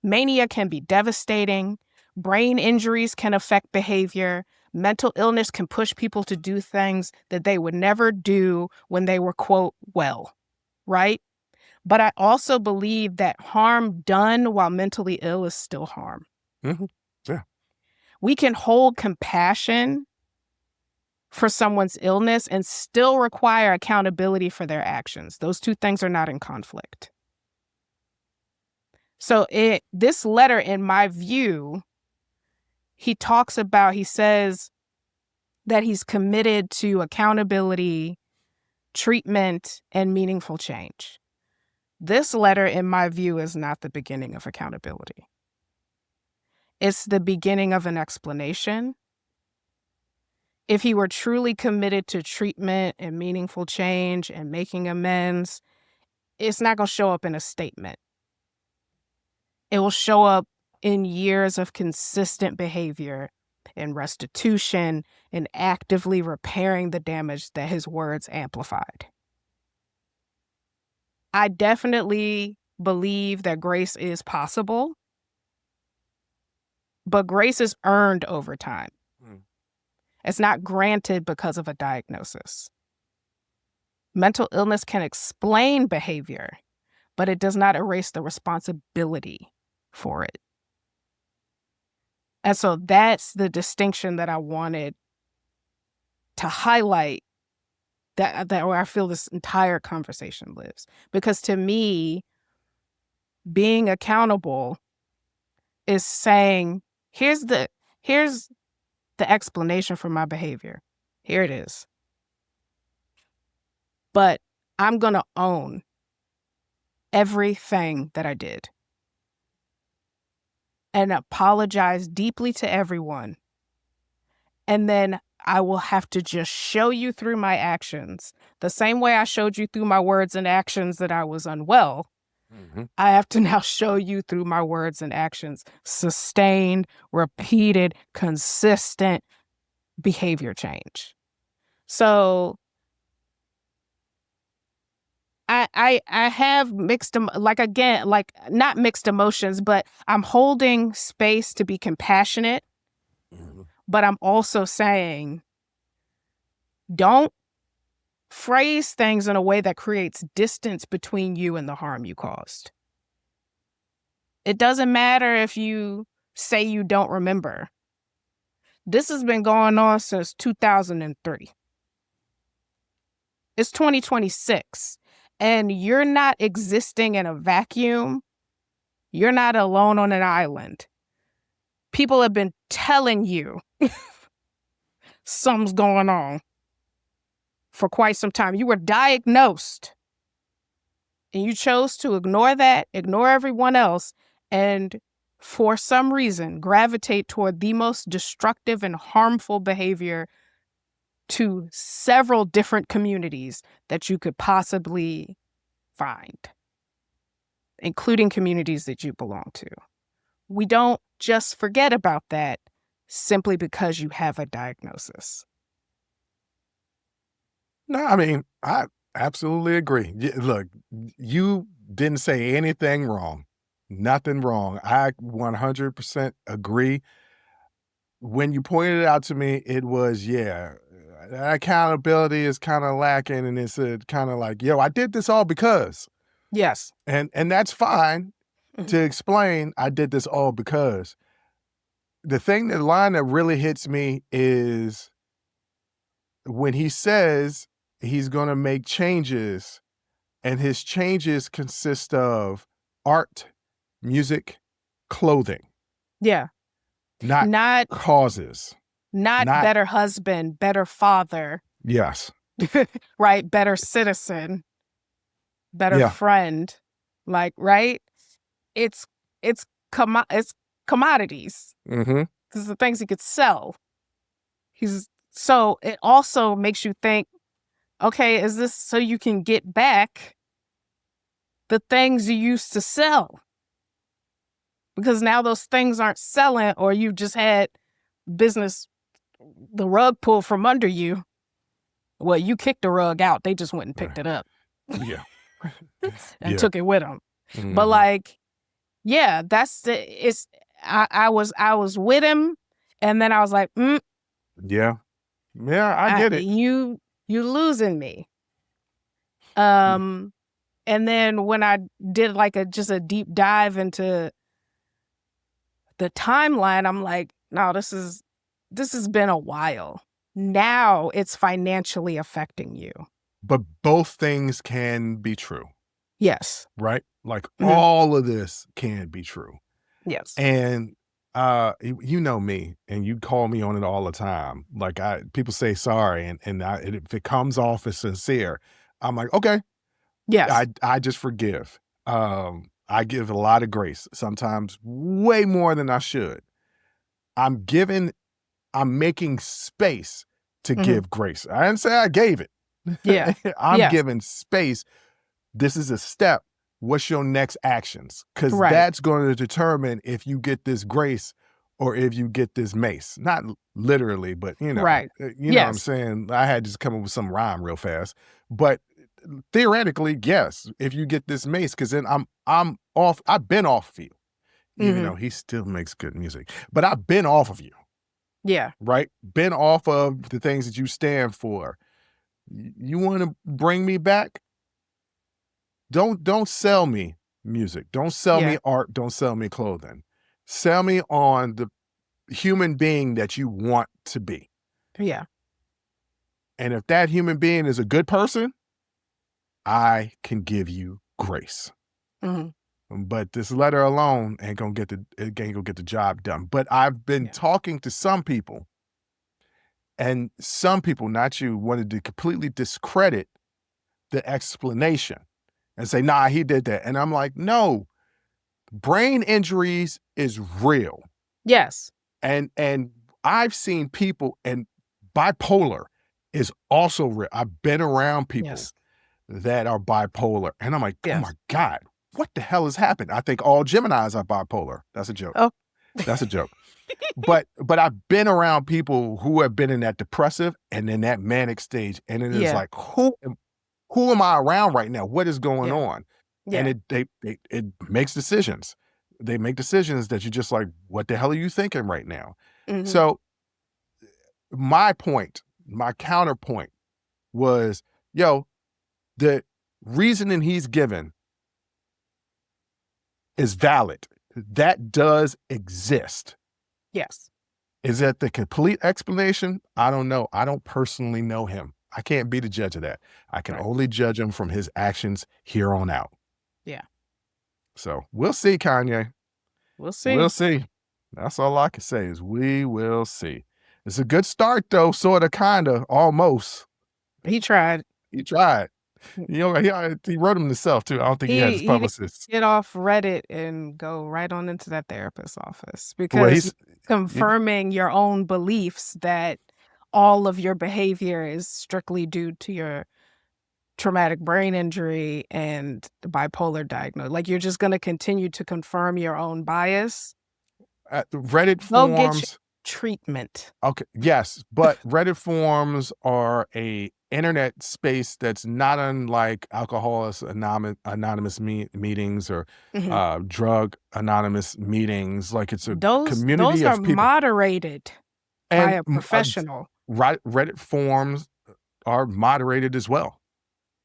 B: Mania can be devastating. Brain injuries can affect behavior. Mental illness can push people to do things that they would never do when they were, quote, well, right? But I also believe that harm done while mentally ill is still harm.
A: Mm-hmm. Yeah.
B: We can hold compassion for someone's illness and still require accountability for their actions. Those two things are not in conflict. So this letter, in my view, he says that he's committed to accountability, treatment, and meaningful change. This letter, in my view, is not the beginning of accountability. It's the beginning of an explanation. If he were truly committed to treatment and meaningful change and making amends, it's not going to show up in a statement. It will show up in years of consistent behavior and restitution and actively repairing the damage that his words amplified. I definitely believe that grace is possible, but grace is earned over time. It's not granted because of a diagnosis. Mental illness can explain behavior, but it does not erase the responsibility for it. And so that's the distinction that I wanted to highlight, that where I feel this entire conversation lives. Because to me, being accountable is saying, here's the explanation for my behavior. Here it is. But I'm going to own everything that I did and apologize deeply to everyone. And then I will have to just show you through my actions, the same way I showed you through my words and actions that I was unwell. Mm-hmm. I have to now show you through my words and actions, sustained, repeated, consistent behavior change. So I have mixed, not mixed emotions, but I'm holding space to be compassionate. Mm-hmm. But I'm also saying, don't phrase things in a way that creates distance between you and the harm you caused. It doesn't matter if you say you don't remember. This has been going on since 2003. It's 2026, and you're not existing in a vacuum. You're not alone on an island. People have been telling you something's going on for quite some time. You were diagnosed, and you chose to ignore that, ignore everyone else, and for some reason gravitate toward the most destructive and harmful behavior to several different communities that you could possibly find, including communities that you belong to. We don't just forget about that simply because you have a diagnosis.
A: No, I mean, I absolutely agree. Look, you didn't say anything wrong. Nothing wrong. I 100% agree. When you pointed it out to me, it was, accountability is kind of lacking, and it's kind of like, I did this all because.
B: Yes.
A: And that's fine to explain I did this all because. The line that really hits me is when he says he's going to make changes, and his changes consist of art, music, clothing.
B: Yeah.
A: Not causes.
B: Not better husband, better father.
A: Yes.
B: Right? Better citizen, better friend. Like, right? It's commodities. Mm-hmm. This is the things he could sell. So it also makes you think, okay, is this so you can get back the things you used to sell. Because now those things aren't selling, or you just had business, the rug pulled from under you. Well, you kicked the rug out. They just went and picked it up.
A: Yeah.
B: And took it with them. But like, yeah, I was with him, and then I was like,
A: yeah, I get it.
B: You losing me. And then when I did like just a deep dive into the timeline, I'm like, no, this has been a while. Now it's financially affecting you.
A: But both things can be true.
B: Yes.
A: Right? Like all of this can be true.
B: Yes.
A: And you know me, and you call me on it all the time. Like people say sorry, and if it comes off as sincere, I'm like, okay.
B: Yes.
A: I just forgive. I give a lot of grace, sometimes way more than I should. I'm making space to give grace. I didn't say I gave it.
B: Yeah.
A: I'm giving space. This is a step. What's your next actions? Because that's going to determine if you get this grace or if you get this mace. Not literally, but you know, you know what I'm saying? I had to just come up with some rhyme real fast. But theoretically, yes, if you get this mace, because then I'm off. I've been off of you, even though he still makes good music. But I've been off of you.
B: Yeah.
A: Right? Been off of the things that you stand for. You want to bring me back? Don't sell me music. Don't sell me art. Don't sell me clothing. Sell me on the human being that you want to be.
B: Yeah.
A: And if that human being is a good person, I can give you grace. But this letter alone ain't gonna get the job done. But I've been talking to some people, and some people, not you, wanted to completely discredit the explanation and say, nah, he did that. And I'm like, no, brain injuries is real.
B: Yes.
A: And I've seen people, and bipolar is also real. I've been around people that are bipolar. And I'm like, oh my God, what the hell has happened? I think all Geminis are bipolar. That's a joke.
B: Oh.
A: That's a joke. But I've been around people who have been in that depressive and in that manic stage. And it is like, who am I around right now? What is going on? Yeah. And it makes decisions. They make decisions that you're just like, what the hell are you thinking right now? So my counterpoint was, the reasoning he's given is valid. That does exist.
B: Yes.
A: Is that the complete explanation? I don't know. I don't personally know him. I can't be the judge of that. I can only judge him from his actions here on out.
B: Yeah.
A: So we'll see, Kanye.
B: We'll see.
A: We'll see. That's all I can say is we will see. It's a good start though, sort of, kind of, almost.
B: He tried.
A: He tried. He wrote him himself too. I don't think he had his publicist.
B: Get off Reddit and go right on into that therapist's office, because confirming your own beliefs that all of your behavior is strictly due to your traumatic brain injury and bipolar diagnosis. Like, you're just going to continue to confirm your own bias.
A: Reddit forums.
B: Go get treatment.
A: Okay. Yes. But Reddit forums are a internet space that's not unlike Alcoholics Anonymous meetings or drug anonymous meetings. Like, it's a community of people.
B: Those are moderated by a professional.
A: Reddit forums are moderated as well.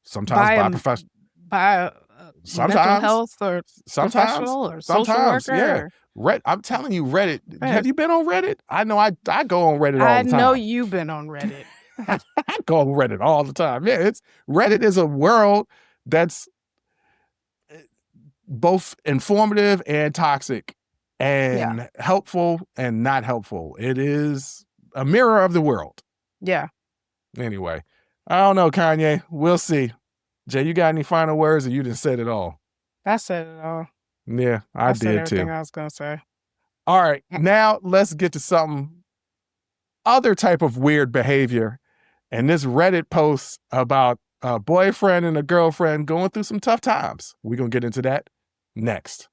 A: Sometimes by a professional.
B: By mental health or professional or social worker.
A: Yeah. I'm telling you, Reddit. Have you been on Reddit? I know I go on Reddit all the time.
B: I know you've been on Reddit.
A: I go on Reddit all the time. Yeah, Reddit is a world that's both informative and toxic and helpful and not helpful. It is a mirror of the world.
B: Yeah.
A: Anyway, I don't know, Kanye. We'll see. Jay, you got any final words, or you done said it all?
B: I said it all.
A: Yeah, I did
B: everything
A: too.
B: I was going to say.
A: All right, now let's get to something other type of weird behavior. And this Reddit post about A boyfriend and a girlfriend going through some tough times. We're going to get into that next.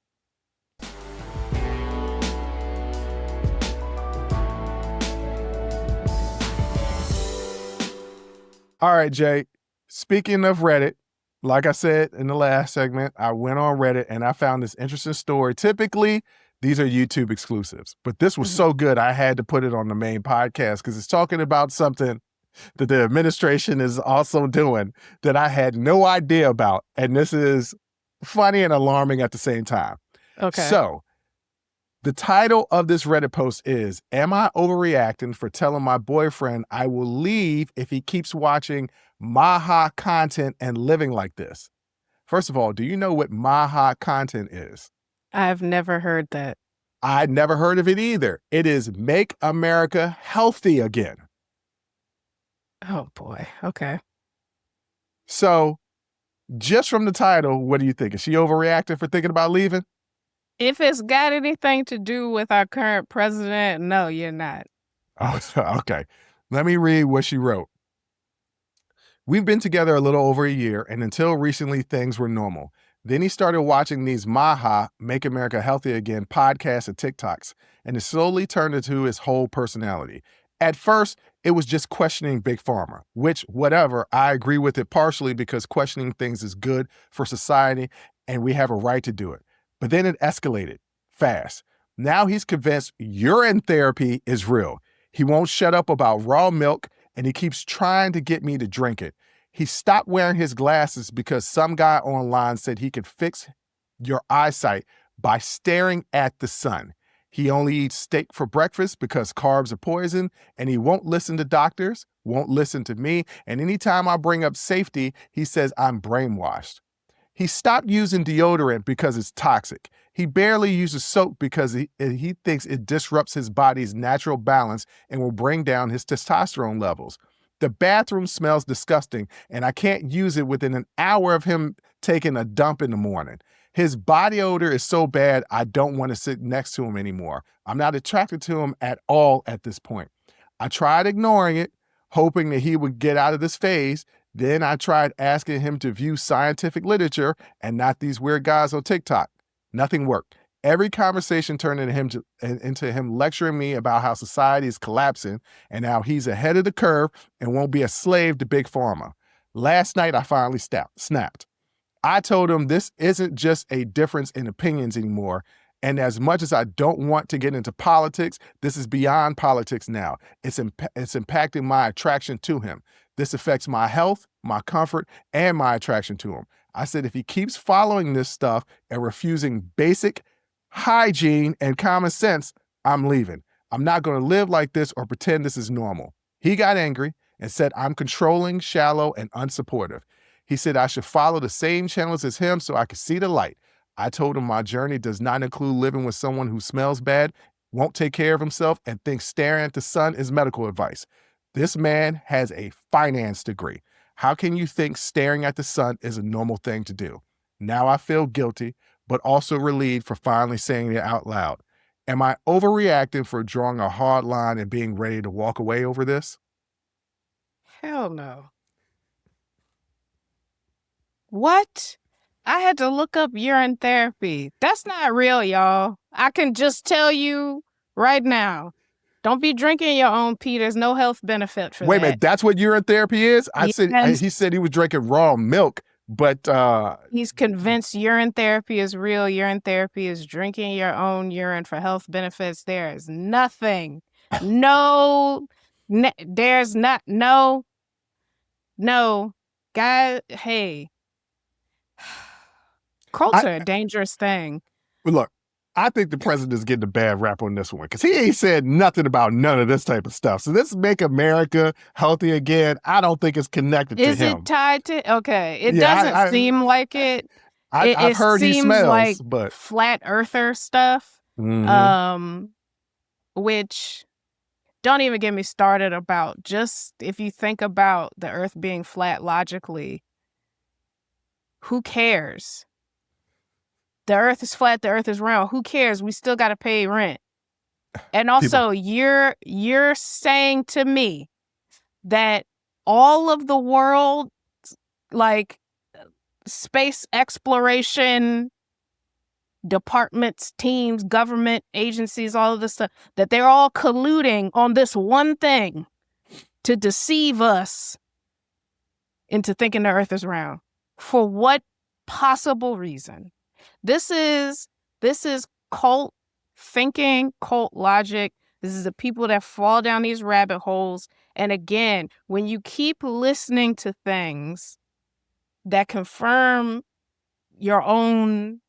A: All right, Jay. Speaking of Reddit, like I said in the last segment, I went on Reddit and I found this interesting story. Typically, these are YouTube exclusives, but this was so good I had to put it on the main podcast because it's talking about something that the administration is also doing that I had no idea about. And this is funny and alarming at the same time.
B: Okay.
A: So the title of this Reddit post is, "Am I overreacting for telling my boyfriend I will leave if he keeps watching MAHA content and living like this?" First of all, do you know what MAHA content is?
B: I've never heard that.
A: I'd never heard of it either. It is Make America Healthy Again.
B: Oh, boy. Okay.
A: So just from the title, what do you think? Is she overreacting for thinking about leaving?
B: If it's got anything to do with our current president, no, you're not.
A: Oh, okay. Let me read what she wrote. "We've been together a little over a year, and until recently, things were normal. Then he started watching these MAHA, Make America Healthy Again, podcasts and TikToks, and it slowly turned into his whole personality. At first, it was just questioning Big Pharma, which, whatever, I agree with it partially because questioning things is good for society, and we have a right to do it. But then it escalated fast. Now he's convinced urine therapy is real. He won't shut up about raw milk, and he keeps trying to get me to drink it. He stopped wearing his glasses because some guy online said he could fix your eyesight by staring at the sun. He only eats steak for breakfast because carbs are poison, and he won't listen to doctors, won't listen to me, and anytime I bring up safety, he says I'm brainwashed. He stopped using deodorant because it's toxic. He barely uses soap because he thinks it disrupts his body's natural balance and will bring down his testosterone levels. The bathroom smells disgusting, and I can't use it within an hour of him taking a dump in the morning. His body odor is so bad, I don't want to sit next to him anymore. I'm not attracted to him at all at this point. I tried ignoring it, hoping that he would get out of this phase. Then I tried asking him to view scientific literature and not these weird guys on TikTok. Nothing worked. Every conversation turned into him lecturing me about how society is collapsing and how he's ahead of the curve and won't be a slave to Big Pharma. Last night, I finally snapped. I told him this isn't just a difference in opinions anymore. And as much as I don't want to get into politics, this is beyond politics now. It's impacting my attraction to him. This affects my health, my comfort, and my attraction to him. I said, if he keeps following this stuff and refusing basic hygiene and common sense, I'm leaving. I'm not going to live like this or pretend this is normal. He got angry and said I'm controlling, shallow, and unsupportive. He said I should follow the same channels as him so I could see the light. I told him my journey does not include living with someone who smells bad, won't take care of himself, and thinks staring at the sun is medical advice. This man has a finance degree. How can you think staring at the sun is a normal thing to do? Now I feel guilty, but also relieved for finally saying it out loud. Am I overreacting for drawing a hard line and being ready to walk away over this?
B: Hell no. What? I had to look up urine therapy. That's not real, y'all. I can just tell you right now. Don't be drinking your own pee. There's no health benefit for that.
A: Wait a minute, that's what urine therapy is?
B: Yes.
A: He said he was drinking raw milk, but
B: he's convinced urine therapy is real. Urine therapy is drinking your own urine for health benefits. There is nothing. There's not. No. God, hey. Cults are a dangerous thing.
A: Look, I think the president is getting a bad rap on this one because he ain't said nothing about none of this type of stuff. So this Make America Healthy Again, I don't think it's connected to him.
B: Is it tied to? Okay, it doesn't seem like it.
A: I've heard he smells,
B: like
A: but
B: flat earther stuff, which don't even get me started about just if you think about the earth being flat logically, who cares? The earth is flat, the earth is round. Who cares? We still got to pay rent. And also, you're saying to me that all of the world's like space exploration departments, teams, government agencies, all of this stuff, that they're all colluding on this one thing to deceive us into thinking the earth is round. For what possible reason? This is cult thinking, cult logic. This is the people that fall down these rabbit holes. And again, when you keep listening to things that confirm your own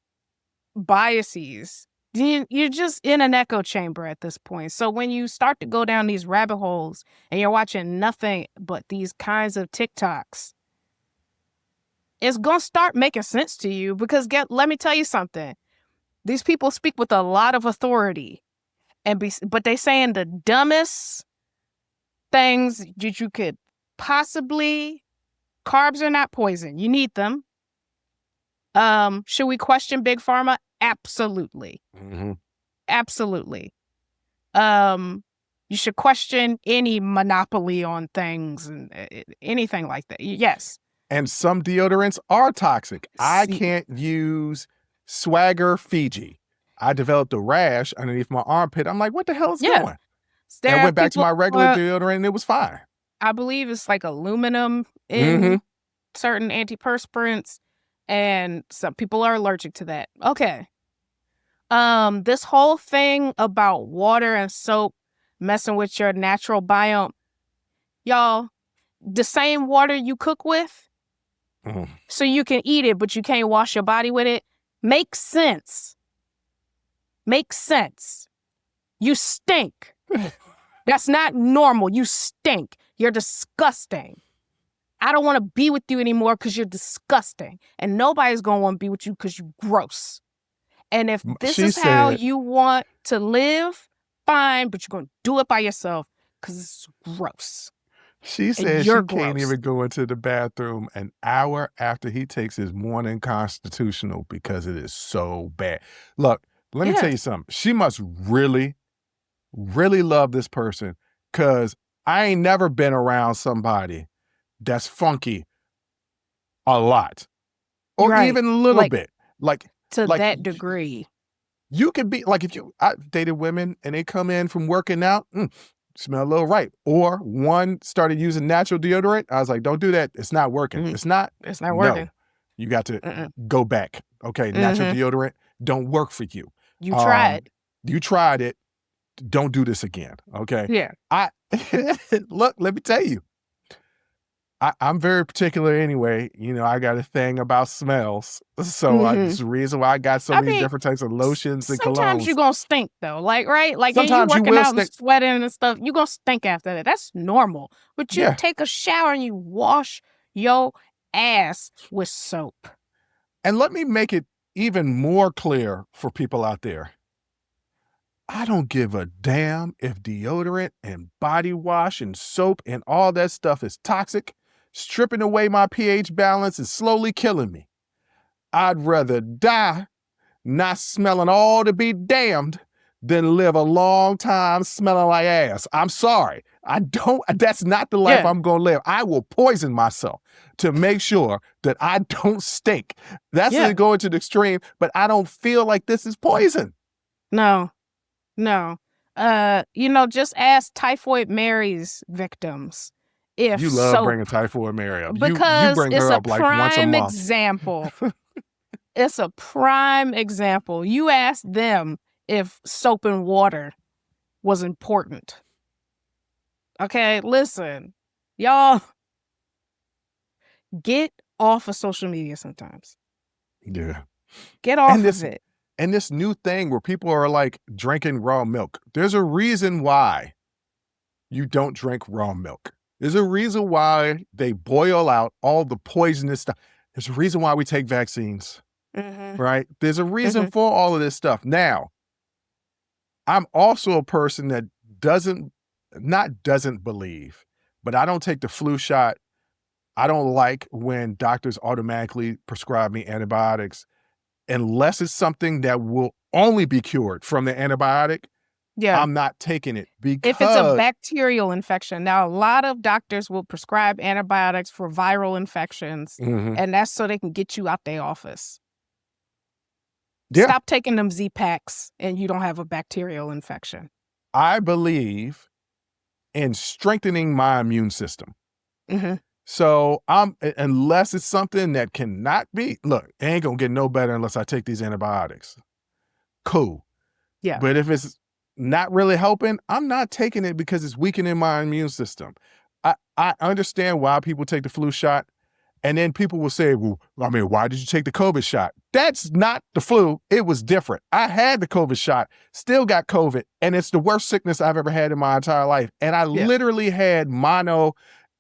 B: biases, you're just in an echo chamber at this point. So when you start to go down these rabbit holes and you're watching nothing but these kinds of TikToks, it's going to start making sense to you because let me tell you something. These people speak with a lot of authority, but they saying the dumbest things that you could possibly. Carbs are not poison. You need them. Should we question Big Pharma? Absolutely.
A: Mm-hmm.
B: Absolutely. You should question any monopoly on things and anything like that. Yes.
A: And some deodorants are toxic. I can't use Swagger Fiji. I developed a rash underneath my armpit. I'm like, what the hell is going? I went back to my regular deodorant and it was fine.
B: I believe it's like aluminum in certain antiperspirants, and some people are allergic to that. Okay. This whole thing about water and soap messing with your natural biome, y'all, the same water you cook with, so you can eat it, but you can't wash your body with it, makes sense. Makes sense. You stink. That's not normal. You stink. You're disgusting. I don't want to be with you anymore because you're disgusting. And nobody's going to want to be with you because you're gross. And if this is how you want to live, fine, but you're going to do it by yourself because it's gross.
A: She said she can't even go into the bathroom an hour after he takes his morning constitutional because it is so bad. Look, let me tell you something. She must really, really love this person because I ain't never been around somebody that's funky a lot or even a little bit. Like
B: to that degree.
A: You could be like, I dated women and they come in from working out, smell a little right. Or one started using natural deodorant. I was like, don't do that. It's not working. It's not working. No, you got to go back. Okay. Natural deodorant don't work for you.
B: You tried.
A: You tried it. Don't do this again. Okay.
B: Yeah.
A: Look, let me tell you. I'm very particular anyway. You know, I got a thing about smells. So it's the reason why I got so many different types of lotions and colognes.
B: Sometimes you're going to stink though. Like, right? Like sometimes you working out and sweating and stuff, you're going to stink after that. That's normal. But you take a shower and you wash your ass with soap.
A: And let me make it even more clear for people out there. I don't give a damn if deodorant and body wash and soap and all that stuff is toxic, stripping away my pH balance and slowly killing me. I'd rather die not smelling all to be damned than live a long time smelling like ass. I'm sorry. That's not the life I'm going to live. I will poison myself to make sure that I don't stink. That's going to the extreme, but I don't feel like this is poison.
B: No. Just ask Typhoid Mary's victims. If
A: you love bringing Typhoid Mary up.
B: Because
A: you bring her up like once a month.
B: It's a prime example. You ask them if soap and water was important. Okay, listen, y'all, get off of social media sometimes.
A: Yeah.
B: Get off of it.
A: And this new thing where people are like drinking raw milk. There's a reason why you don't drink raw milk. There's a reason why they boil out all the poisonous stuff. There's a reason why we take vaccines, right? There's a reason for all of this stuff. Now, I'm also a person that doesn't believe, but I don't take the flu shot. I don't like when doctors automatically prescribe me antibiotics unless it's something that will only be cured from the antibiotic. I'm not taking it because...
B: If it's a bacterial infection. Now, a lot of doctors will prescribe antibiotics for viral infections, and that's so they can get you out their office. Yeah. Stop taking them Z-Packs and you don't have a bacterial infection.
A: I believe in strengthening my immune system. So unless it's something that cannot be, look, it ain't gonna get no better unless I take these antibiotics. Cool. Yeah. But if it's not really helping, I'm not taking it because it's weakening my immune system. I understand why people take the flu shot. And then people will say, well, I mean, why did you take the COVID shot? That's not the flu. It was different. I had the COVID shot, still got COVID, and it's the worst sickness I've ever had in my entire life. And I literally had mono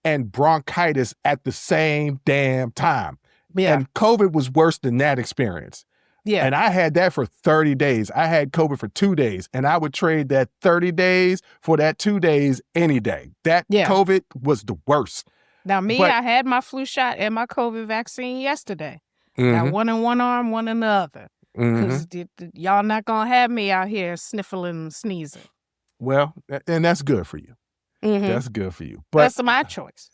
A: and bronchitis at the same damn time. Yeah. And COVID was worse than that experience. Yeah. And I had that for 30 days. I had COVID for 2 days, and I would trade that 30 days for that 2 days any day. That COVID was the worst.
B: Now, I had my flu shot and my COVID vaccine yesterday. Got one in one arm, one in the other. Because y'all not going to have me out here sniffling and sneezing.
A: Well, and that's good for you. That's good for you. But
B: that's my choice.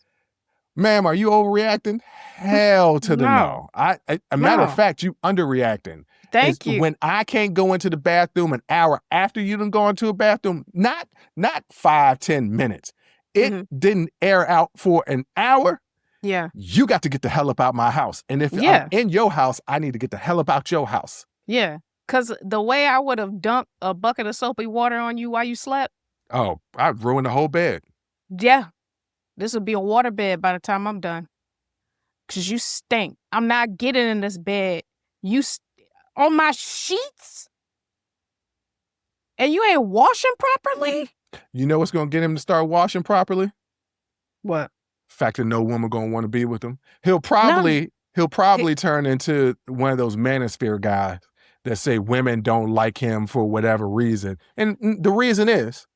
A: Ma'am, are you overreacting? Hell to the no. A matter of fact, you underreacting.
B: Thank you.
A: When I can't go into the bathroom an hour after you done gone to a bathroom, not 5-10 minutes. It didn't air out for an hour. Yeah. You got to get the hell up out my house. And if I'm in your house, I need to get the hell up out your house.
B: Yeah. Because the way I would have dumped a bucket of soapy water on you while you slept.
A: Oh, I'd ruin the whole bed.
B: Yeah. This would be a water bed by the time I'm done. Because you stink. I'm not getting in this bed. On my sheets? And you ain't washing properly?
A: You know what's going to get him to start washing properly?
B: What?
A: Fact that no woman going to want to be with him. He'll probably turn into one of those manosphere guys that say women don't like him for whatever reason. And the reason is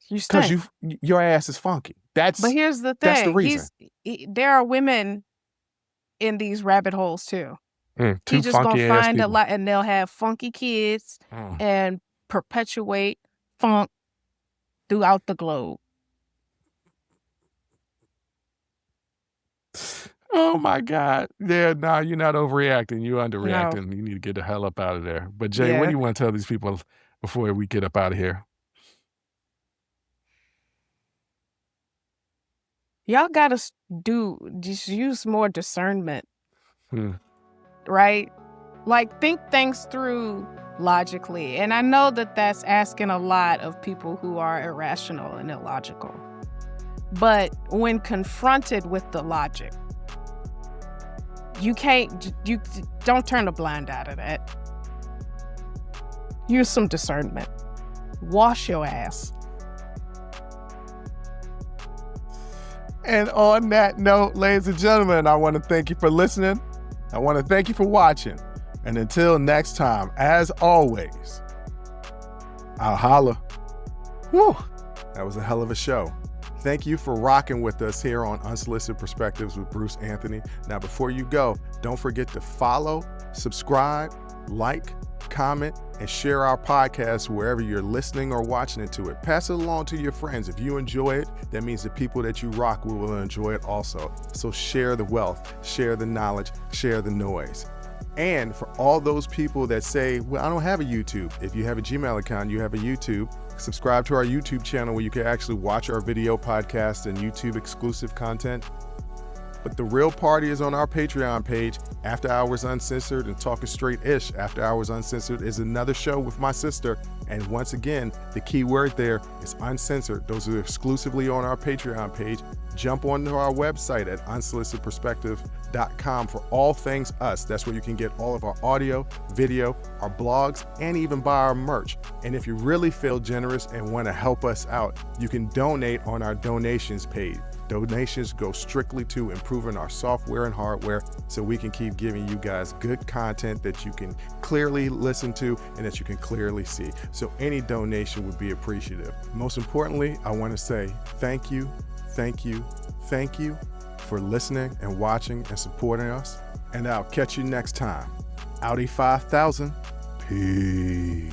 A: because your ass is funky.
B: But here's the thing.
A: That's the reason.
B: There are women in these rabbit holes too.
A: He's just going to find
B: a lot, and they'll have funky kids and perpetuate funk throughout the globe.
A: Oh my God. Yeah, no, you're not overreacting. You're underreacting. No. You need to get the hell up out of there. But Jay, what do you want to tell these people before we get up out of here?
B: Y'all got to just use more discernment. Right? Like, think things through logically. And I know that that's asking a lot of people who are irrational and illogical. But when confronted with the logic, you don't turn a blind eye to that. Use some discernment. Wash your ass.
A: And on that note, ladies and gentlemen, I want to thank you for listening. I want to thank you for watching. And until next time, as always, I'll holla. Whew, that was a hell of a show. Thank you for rocking with us here on Unsolicited Perspectives with Bruce Anthony. Now, before you go, don't forget to follow, subscribe, like, comment, and share our podcast wherever you're listening or watching it to it. Pass it along to your friends. If you enjoy it, that means the people that you rock will enjoy it also. So share the wealth, share the knowledge, share the noise. And for all those people that say, well, I don't have a YouTube. If you have a Gmail account, you have a YouTube. Subscribe to our YouTube channel where you can actually watch our video podcast and YouTube exclusive content. But the real party is on our Patreon page, After Hours Uncensored and Talking Straight-ish. After Hours Uncensored is another show with my sister. And once again, the key word there is uncensored. Those are exclusively on our Patreon page. Jump onto our website at unsolicitedperspective.com for all things us. That's where you can get all of our audio, video, our blogs, and even buy our merch. And if you really feel generous and want to help us out, you can donate on our donations page. Donations go strictly to improving our software and hardware so we can keep giving you guys good content that you can clearly listen to and that you can clearly see. So any donation would be appreciative. Most importantly, I want to say thank you for listening and watching and supporting us. And I'll catch you next time. Audi 5000. Peace.